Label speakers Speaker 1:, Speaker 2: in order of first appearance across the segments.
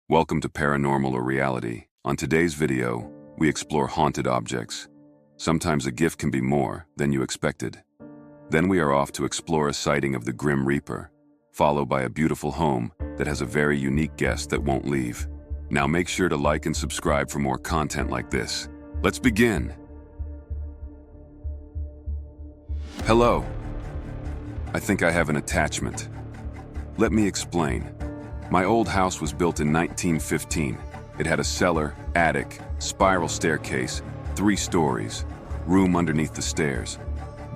Speaker 1: Welcome to Paranormal or Reality. On today's video, we explore haunted objects. Sometimes a gift can be more than you expected. Then we are off to explore a sighting of the Grim Reaper, followed by a beautiful home that has a very unique guest that won't leave. Now make sure to like and subscribe for more content like this. Let's begin. Hello. I think I have an attachment. Let me explain. My old house was built in 1915. It had a cellar, attic, spiral staircase, 3 stories, room underneath the stairs.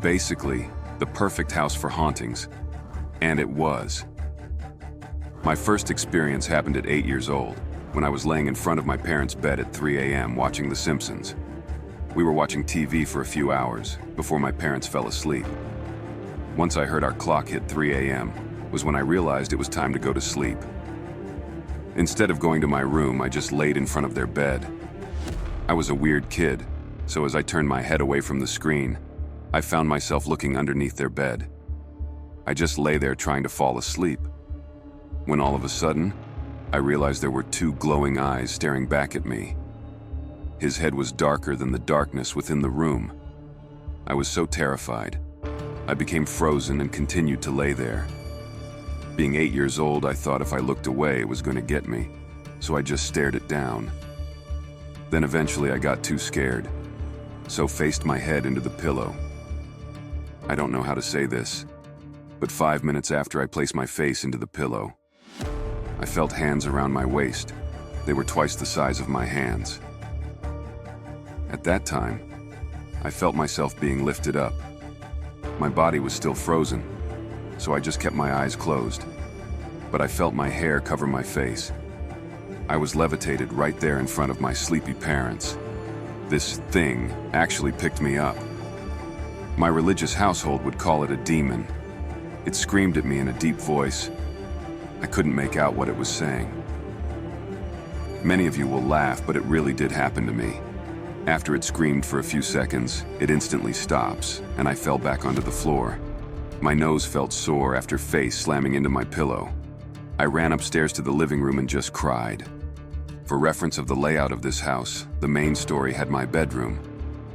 Speaker 1: Basically, the perfect house for hauntings. And it was. My first experience happened at 8 years old, when I was laying in front of my parents' bed at 3 a.m. watching The Simpsons. We were watching TV for a few hours before my parents fell asleep. Once I heard our clock hit 3 a.m. was when I realized it was time to go to sleep. Instead of going to my room, I just laid in front of their bed. I was a weird kid, so as I turned my head away from the screen, I found myself looking underneath their bed. I just lay there trying to fall asleep, when all of a sudden, I realized there were 2 glowing eyes staring back at me. His head was darker than the darkness within the room. I was so terrified. I became frozen and continued to lay there. Being 8 years old, I thought if I looked away, it was going to get me, so I just stared it down. Then eventually I got too scared, so faced my head into the pillow. I don't know how to say this, but 5 minutes after I placed my face into the pillow, I felt hands around my waist. They were twice the size of my hands. At that time, I felt myself being lifted up. My body was still frozen, so I just kept my eyes closed. But I felt my hair cover my face. I was levitated right there in front of my sleepy parents. This thing actually picked me up. My religious household would call it a demon. It screamed at me in a deep voice. I couldn't make out what it was saying. Many of you will laugh, but it really did happen to me. After it screamed for a few seconds, it instantly stops, and I fell back onto the floor. My nose felt sore after face slamming into my pillow. I ran upstairs to the living room and just cried. For reference of the layout of this house, the main story had my bedroom,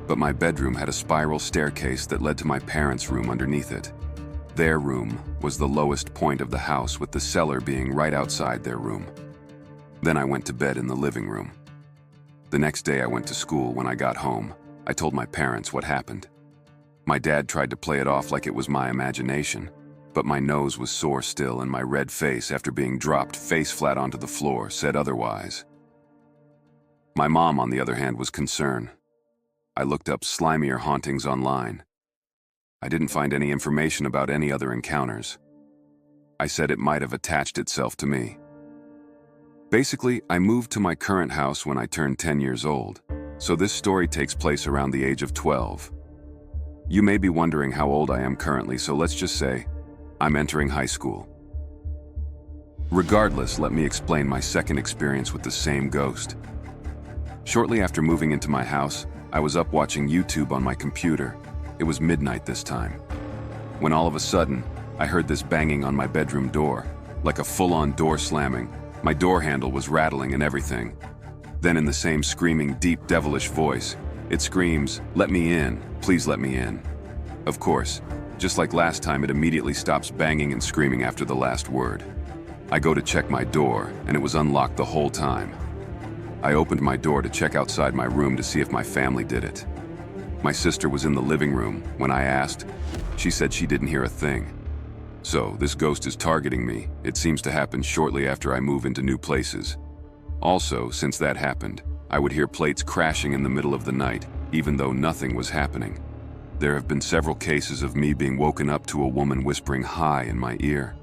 Speaker 1: but my bedroom had a spiral staircase that led to my parents' room underneath it. Their room was the lowest point of the house, with the cellar being right outside their room. Then I went to bed in the living room. The next day I went to school. When I got home, I told my parents what happened. My dad tried to play it off like it was my imagination, but my nose was sore still, and my red face, after being dropped face flat onto the floor, said otherwise. My mom, on the other hand, was concerned. I looked up slimier hauntings online. I didn't find any information about any other encounters. I said it might have attached itself to me. Basically, I moved to my current house when I turned 10 years old, so this story takes place around the age of 12. You may be wondering how old I am currently, so let's just say I'm entering high school. Regardless, let me explain my second experience with the same ghost. Shortly after moving into my house, I was up watching YouTube on my computer. It was midnight this time, when all of a sudden, I heard this banging on my bedroom door, like a full-on door slamming. My door handle was rattling and everything. Then in the same screaming, deep, devilish voice, it screams, "Let me in, please let me in." Of course, just like last time, it immediately stops banging and screaming after the last word. I go to check my door, and it was unlocked the whole time. I opened my door to check outside my room to see if my family did it. My sister was in the living room. When I asked, she said she didn't hear a thing. So, this ghost is targeting me. It seems to happen shortly after I move into new places. Also, since that happened, I would hear plates crashing in the middle of the night, even though nothing was happening. There have been several cases of me being woken up to a woman whispering "hi" in my ear.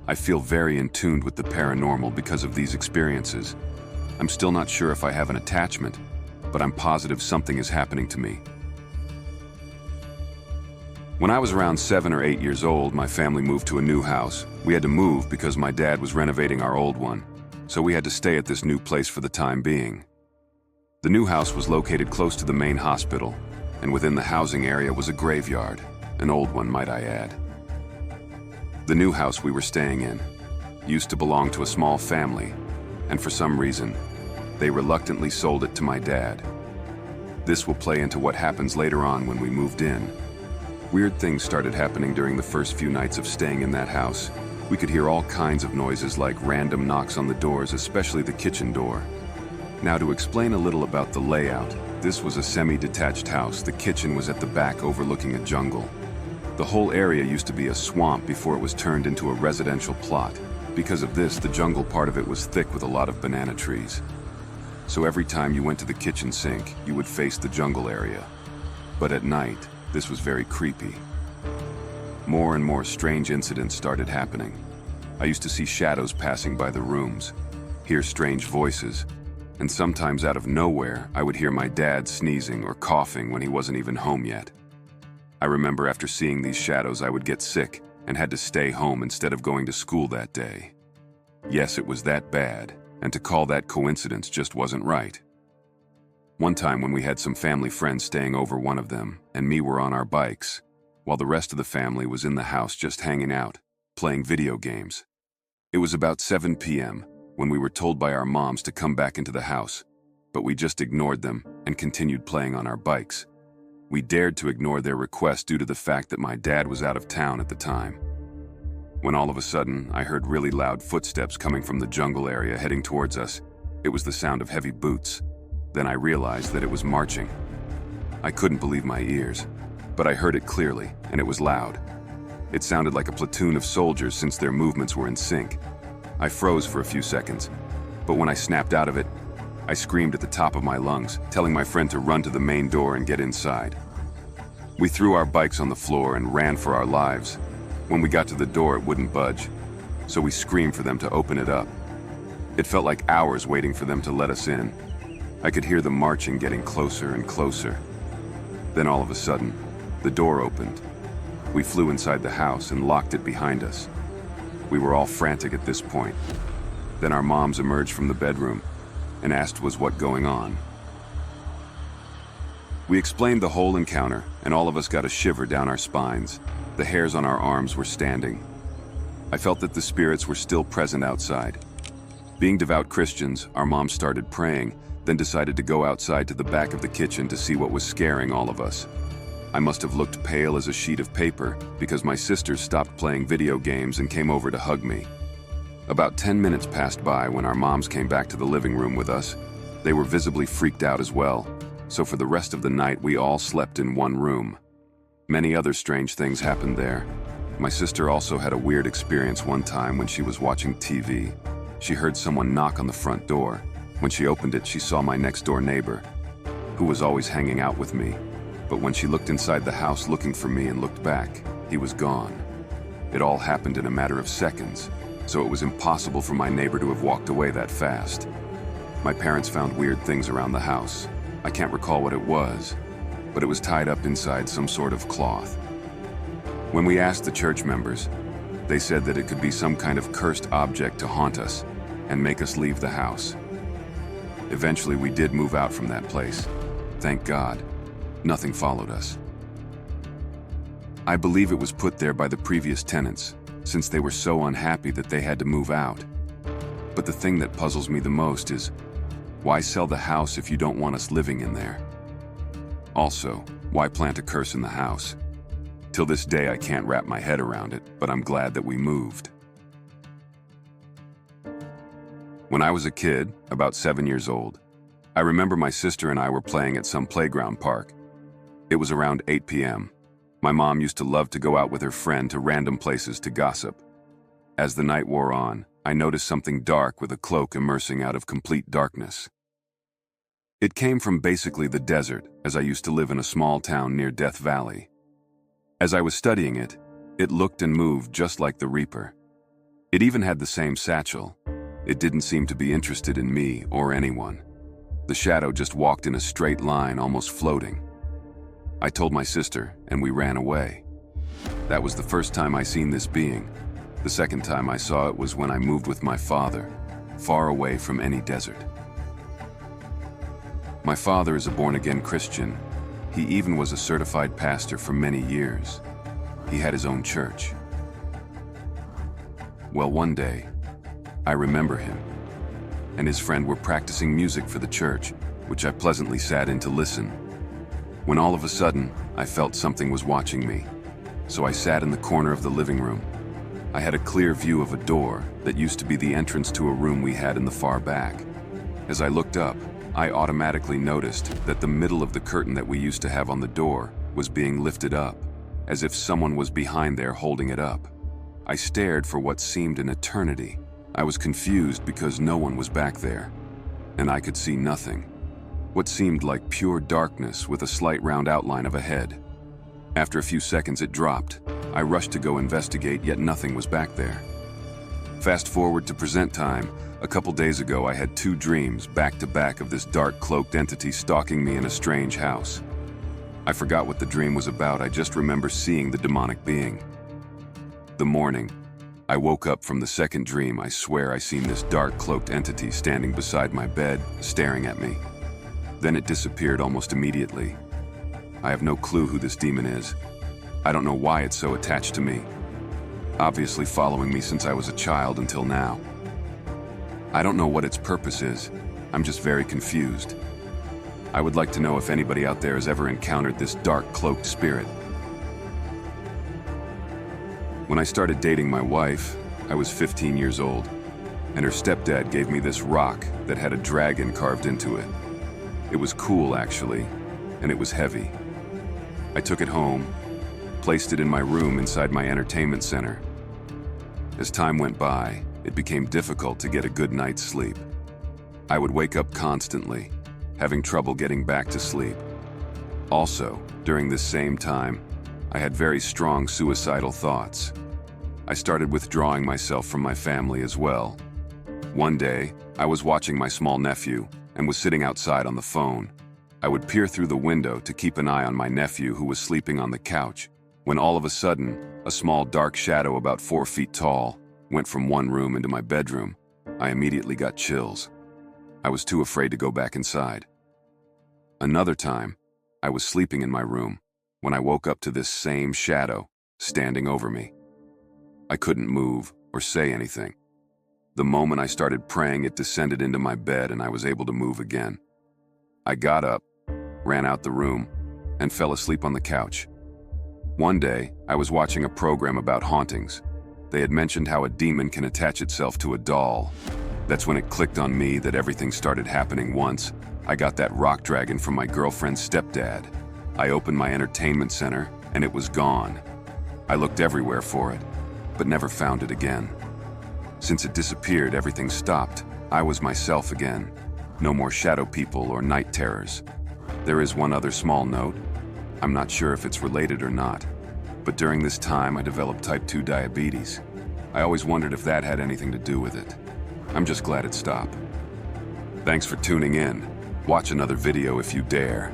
Speaker 1: I feel very in tune with the paranormal because of these experiences. I'm still not sure if I have an attachment, but I'm positive something is happening to me. When I was around 7 or 8 years old, my family moved to a new house. We had to move because my dad was renovating our old one, so we had to stay at this new place for the time being. The new house was located close to the main hospital, and within the housing area was a graveyard, an old one, might I add. The new house we were staying in used to belong to a small family, and for some reason, they reluctantly sold it to my dad. This will play into what happens later on when we moved in. Weird things started happening during the first few nights of staying in that house. We could hear all kinds of noises like random knocks on the doors, especially the kitchen door. Now to explain a little about the layout, this was a semi-detached house. The kitchen was at the back overlooking a jungle. The whole area used to be a swamp before it was turned into a residential plot. Because of this, the jungle part of it was thick with a lot of banana trees. So every time you went to the kitchen sink, you would face the jungle area. But at night, this was very creepy. More and more strange incidents started happening. I used to see shadows passing by the rooms, hear strange voices, and sometimes out of nowhere, I would hear my dad sneezing or coughing when he wasn't even home yet. I remember after seeing these shadows, I would get sick and had to stay home instead of going to school that day. Yes, it was that bad, and to call that coincidence just wasn't right. One time when we had some family friends staying over, one of them and me were on our bikes, while the rest of the family was in the house just hanging out, playing video games. It was about 7 p.m. when we were told by our moms to come back into the house, but we just ignored them and continued playing on our bikes. We dared to ignore their request due to the fact that my dad was out of town at the time. When all of a sudden, I heard really loud footsteps coming from the jungle area heading towards us. It was the sound of heavy boots. Then I realized that it was marching. I couldn't believe my ears, but I heard it clearly, and it was loud. It sounded like a platoon of soldiers since their movements were in sync. I froze for a few seconds, but when I snapped out of it, I screamed at the top of my lungs, telling my friend to run to the main door and get inside. We threw our bikes on the floor and ran for our lives. When we got to the door, it wouldn't budge, so we screamed for them to open it up. It felt like hours waiting for them to let us in. I could hear the marching getting closer and closer. Then all of a sudden, the door opened. We flew inside the house and locked it behind us. We were all frantic at this point. Then our moms emerged from the bedroom and asked was what going on. We explained the whole encounter, and all of us got a shiver down our spines. The hairs on our arms were standing. I felt that the spirits were still present outside. Being devout Christians, our mom started praying, then decided to go outside to the back of the kitchen to see what was scaring all of us. I must have looked pale as a sheet of paper because my sisters stopped playing video games and came over to hug me. About 10 minutes passed by when our moms came back to the living room with us. They were visibly freaked out as well, so for the rest of the night we all slept in one room. Many other strange things happened there. My sister also had a weird experience one time when she was watching TV. She heard someone knock on the front door. When she opened it, she saw my next-door neighbor, who was always hanging out with me. But when she looked inside the house looking for me and looked back, he was gone. It all happened in a matter of seconds, so it was impossible for my neighbor to have walked away that fast. My parents found weird things around the house. I can't recall what it was, but it was tied up inside some sort of cloth. When we asked the church members, they said that it could be some kind of cursed object to haunt us and make us leave the house. Eventually, we did move out from that place. Thank God, nothing followed us. I believe it was put there by the previous tenants, since they were so unhappy that they had to move out. But the thing that puzzles me the most is, why sell the house if you don't want us living in there? Also, why plant a curse in the house? Till this day, I can't wrap my head around it, but I'm glad that we moved. When I was a kid, about 7 years old, I remember my sister and I were playing at some playground park. It was around 8 p.m. My mom used to love to go out with her friend to random places to gossip. As the night wore on, I noticed something dark with a cloak immersing out of complete darkness. It came from basically the desert, as I used to live in a small town near Death Valley. As I was studying it, it looked and moved just like the Reaper. It even had the same satchel. It didn't seem to be interested in me or anyone. The shadow just walked in a straight line, almost floating. I told my sister, and we ran away. That was the first time I seen this being. The second time I saw it was when I moved with my father, far away from any desert. My father is a born-again Christian. He even was a certified pastor for many years. He had his own church. Well, one day, I remember him. and his friend were practicing music for the church, which I pleasantly sat in to listen. When all of a sudden, I felt something was watching me, so I sat in the corner of the living room. I had a clear view of a door that used to be the entrance to a room we had in the far back. As I looked up, I automatically noticed that the middle of the curtain that we used to have on the door was being lifted up, as if someone was behind there holding it up. I stared for what seemed an eternity. I was confused because no one was back there, and I could see nothing. What seemed like pure darkness with a slight round outline of a head. After a few seconds it dropped. I rushed to go investigate, yet nothing was back there. Fast forward to present time. A couple days ago I had 2 dreams back to back of this dark cloaked entity stalking me in a strange house. I forgot what the dream was about, I just remember seeing the demonic being. The morning, I woke up from the second dream. I swear I seen this dark cloaked entity standing beside my bed, staring at me. Then it disappeared almost immediately. I have no clue who this demon is. I don't know why it's so attached to me. Obviously following me since I was a child until now. I don't know what its purpose is. I'm just very confused. I would like to know if anybody out there has ever encountered this dark cloaked spirit. When I started dating my wife, I was 15 years old, and her stepdad gave me this rock that had a dragon carved into it. It was cool, actually, and it was heavy. I took it home, placed it in my room inside my entertainment center. As time went by, it became difficult to get a good night's sleep. I would wake up constantly, having trouble getting back to sleep. Also, during this same time, I had very strong suicidal thoughts. I started withdrawing myself from my family as well. One day, I was watching my small nephew and was sitting outside on the phone. I would peer through the window to keep an eye on my nephew who was sleeping on the couch, when all of a sudden, a small dark shadow about 4 feet tall went from one room into my bedroom. I immediately got chills. I was too afraid to go back inside. Another time, I was sleeping in my room when I woke up to this same shadow standing over me. I couldn't move or say anything. The moment I started praying, it descended into my bed and I was able to move again. I got up, ran out the room, and fell asleep on the couch. One day, I was watching a program about hauntings. They had mentioned how a demon can attach itself to a doll. That's when it clicked on me that everything started happening once. I got that rock dragon from my girlfriend's stepdad. I opened my entertainment center, and it was gone. I looked everywhere for it, but never found it again. Since it disappeared, everything stopped. I was myself again. No more shadow people or night terrors. There is one other small note. I'm not sure if it's related or not, but during this time I developed type 2 diabetes. I always wondered if that had anything to do with it. I'm just glad it stopped. Thanks for tuning in. Watch another video if you dare.